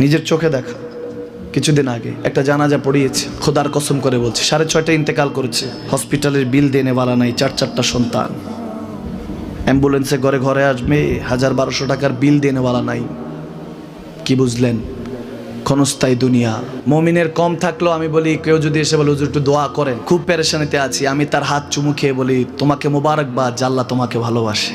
নিজের চোখে দেখা। কিছুদিন আগে একটা জানাজা পড়িয়েছে, খোদার কসম করে বলছে 6:30 ইন্তেকাল করেছে। হসপিটালের বিল দেনেওয়ালা নাই, 4 সন্তান। অ্যাম্বুলেন্সে ঘরে ঘরে আসবে, 1000-1200 টাকার বিল দেনেওয়ালা নাই। কি বুঝলেন? ক্ষণস্থায়ী দুনিয়া। মুমিনের কম থাকলেও আমি বলি, কেউ যদি এসে বলে হুজুর একটু দোয়া করেন, খুব পেরেশানিতে আছি, আমি তার হাত চুমু খেয়ে বলি তোমাকে মোবারকবাদ, আল্লাহ তোমাকে ভালোবাসে।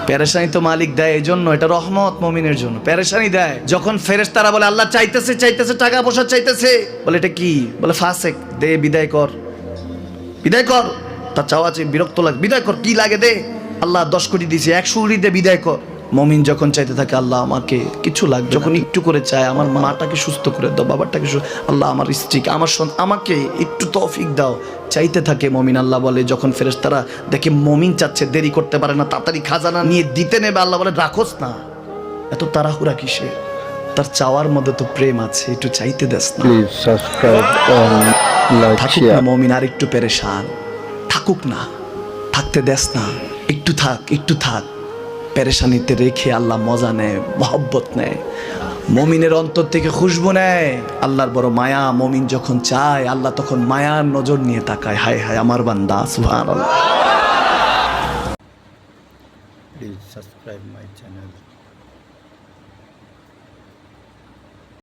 পেরেশানি তো মালিক দেয়, এই জন্য এটা রহমত মুমিনের জন্য। পেরেশানি দেয় যখন ফেরেশতারা বলে আল্লাহ চাইতেছে চাইতেছে, টাকা পয়সা চাইতেছে, বলে এটা কি? বলে ফাসেক, দে বিদায় কর, বিদায় কর। তার চাওয়া আছে, বিরক্ত লাগে, বিদায় কর, কি লাগে দে। আল্লাহ 10 কোটি দিয়েছে, 100 কোটি দে, বিদায় কর। মুমিন যখন চাইতে থাকে আল্লাহ আমাকে কিছু লাগবে, যখন একটু করে চায় আমার মাটাকে সুস্থ করে দাও, বাবাটাকে আল্লাহ আমার স্ত্রীকে, আমার আমাকে একটু তৌফিক দাও, চাইতে থাকে মুমিন। আল্লাহ বলে যখন ফেরেশতারা দেখে মুমিন চাচ্ছে, দেরি করতে পারে না, তাড়াতাড়ি খাজানা নিয়ে দিতে নেবে, আল্লাহ বলে রাখোস না, এত তাড়াহুড়া কিসে? তার চাওয়ার মধ্যে তো প্রেম আছে, একটু চাইতে দেস না। প্লিজ সাবস্ক্রাইব এন্ড লাইক থাকুক না শেয়ার। মুমিন আর একটু পেরেশান, থাকুক না, থাকতে দেস না, একটু থাক, একটু থাক। পেরেশানিতে রেখে আল্লাহ মজা নেয়, মহব্বত নেয়, মুমিনের অন্তর থেকে খুশবু নেয়। আল্লাহর বড় মায়া, মুমিন যখন চায় আল্লাহ তখন মায়ার নজর নিয়ে তাকায়, হায় হায় আমার বান্দা, সুবহানাল্লাহ। Please subscribe my channel.